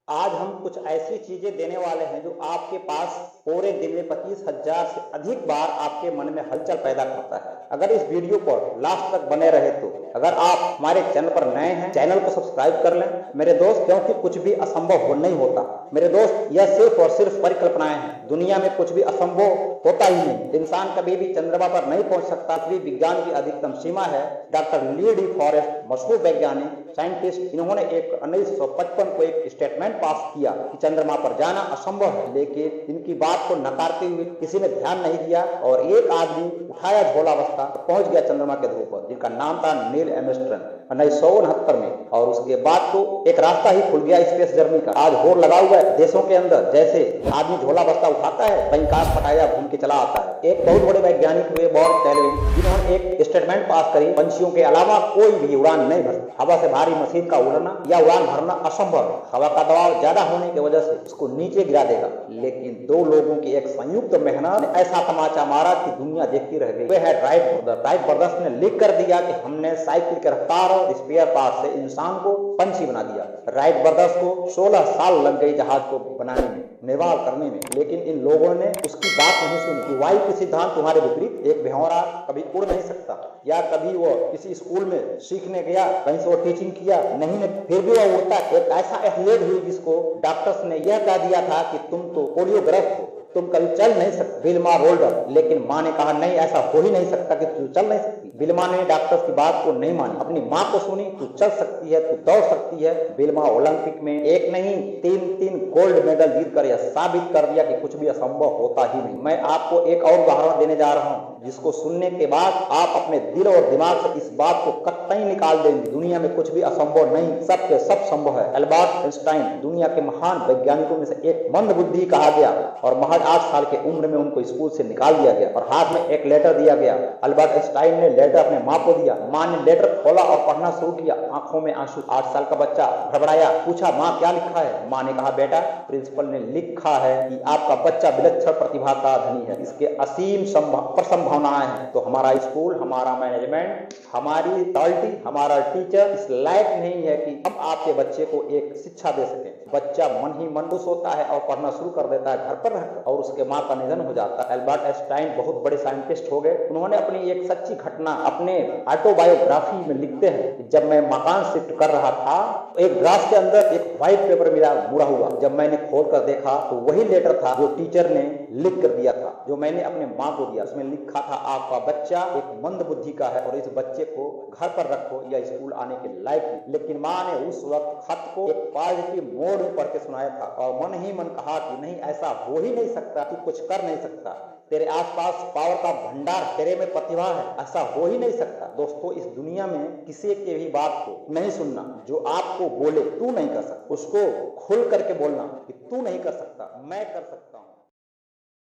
आज हम कुछ ऐसी चीजें देने वाले हैं जो आपके पास पूरे दिन में 25,000 से अधिक बार आपके मन में हलचल पैदा करता है। अगर इस वीडियो पर लास्ट तक बने रहे तो अगर आप हमारे चैनल पर नए हैं, चैनल को सब्सक्राइब कर लें मेरे दोस्त, क्योंकि कुछ भी असंभव नहीं होता मेरे दोस्त। यह सिर्फ और सिर्फ परिकल्पनाएं हैं। दुनिया में कुछ भी असंभव होता ही नहीं। इंसान कभी भी चंद्रमा पर नहीं पहुंच सकता। पृथ्वी विज्ञान की अधिकतम सीमा है। डॉक्टर ली डी फॉरेस्ट, मशहूर वैज्ञानिक साइंटिस्ट, इन्होंने 1955 को एक स्टेटमेंट पास किया कि चंद्रमा पर जाना असंभव है, लेकिन इनकी बात को नकारते हुए किसी ने ध्यान नहीं दिया और एक आदमी उठाया झोलावस्था, पहुंच गया चंद्रमा के ध्रुव पर, जिनका नाम था नील आर्मस्ट्रांग 1969 में। और उसके बाद तो एक रास्ता ही खुल गया स्पेस जर्नी का। आज होड़ लगा हुआ है देशों के अंदर। जैसे आदमी झोलावस्था उठाता है, कहीं कार पटाया घूम के चला आता है। एक बहुत बड़े वैज्ञानिक हुए बॉर्ड कैल्विन, जिन्होंने एक स्टेटमेंट पास करी, पंछियों के अलावा कोई भी उड़ान नहीं भर सकता। हवा से भारी मशीन का उड़ना या उड़ान भरना असंभव है। हवा का दबाव ज्यादा होने की वजह से उसको नीचे गिरा देगा, लेकिन दो लोगों की एक संयुक्त मेहनत ने ऐसा तमाचा मारा कि दुनिया देखती रह गई। वे है राइट ब्रदर्स। राइट ब्रदर्स ने लिख कर दिया कि हमने साइकिल के रफ्तार और स्पेयर पार्ट से इंसान को पंछी बना दिया। राइट ब्रदर्स को 16 साल लग गई जहाज को बनाने में, निर्माण करने में, लेकिन इन लोगों ने उसकी बात नहीं सुनी कि वायु के सिद्धांत तुम्हारे विपरीत। एक भौरा कभी उड़ नहीं सकता, या कभी वो किसी स्कूल में सीखने गया, कहीं से वो टीचिंग किया नहीं, फिर भी वो उड़ता। एक ऐसा एथलीट हुई जिसको डॉक्टर्स ने यह कह दिया था कि तुम तो पोलियोग्रस्त हो, तुम कभी चल नहीं सकते, विल्मा रोल्डर। लेकिन माँ ने कहा नहीं, ऐसा हो ही नहीं सकता कि तू चल नहीं सकती। विल्मा ने डॉक्टर्स की बात को नहीं मानी, अपनी माँ को सुनी। तू चल सकती है, तू दौड़ सकती है। विल्मा ओलंपिक में एक नहीं तीन गोल्ड मेडल जीतकर यह साबित कर दिया कि कुछ भी असंभव होता ही नहीं। मैं आपको एक और उदाहरण देने जा रहा हूँ, जिसको सुनने के बाद आप अपने दिल और दिमाग से इस बात को कतई निकाल देंगे। दुनिया में कुछ भी असंभव नहीं, सब के सब संभव है। अल्बर्ट आइंस्टाइन दुनिया के महान वैज्ञानिकों में से एक मंदबुद्धि कहा गया और महज 8 साल की उम्र में उनको स्कूल से निकाल दिया गया और हाथ में एक लेटर दिया गया। अल्बर्ट आइंस्टाइन ने लेटर अपने माँ को दिया। माँ ने लेटर खोला और पढ़ना शुरू किया, आंखों में आंसू। 8 साल का बच्चा घबराया, पूछा माँ क्या लिखा है। माँ ने कहा बेटा, प्रिंसिपल ने लिखा है कि आपका बच्चा विलक्षण प्रतिभा का धनी है, इसके असीम संभावनाएं हैं। तो हमारा स्कूल, हमारा मैनेजमेंट, हमारी अथॉरिटी, हमारा टीचर इस लायक नहीं है कि हम आपके बच्चे को एक शिक्षा दे सकें। बच्चा मन ही मन खुश होता है और पढ़ना शुरू कर देता है घर पर रहकर, और उसके माँ का निधन हो जाता है। अल्बर्ट आइंस्टाइन बहुत बड़े साइंटिस्ट हो गए। उन्होंने अपनी एक सच्ची घटना अपने ऑटोबायोग्राफी में लिखते हैं कि जब मैं मकान शिफ्ट कर रहा था, एक ग्लास के अंदर एक व्हाइट पेपर मिला मुड़ा हुआ। जब मैंने खोल कर देखा तो वही लेटर था जो टीचर ने लिख कर दिया था, जो मैंने अपने माँ को दिया। उसमें लिखा था आपका बच्चा एक मंद बुद्धि का है और इस बच्चे को घर पर रखो या स्कूल आने के लायक नहीं। लेकिन माँ ने उस वक्त खत को एक पॉजिटिव मोड में पढ़ के सुनाया था और मन ही मन कहा कि नहीं, ऐसा हो ही नहीं सकता, तू कुछ कर नहीं सकता, तेरे आसपास पावर का भंडार, तेरे में प्रतिभा है, ऐसा हो ही नहीं सकता। दोस्तों, इस दुनिया में किसी की भी बात को नहीं सुनना। जो आपको बोले तू नहीं कर सकता, उसको खुल करके बोलना कि तू नहीं कर सकता, मैं कर सकता।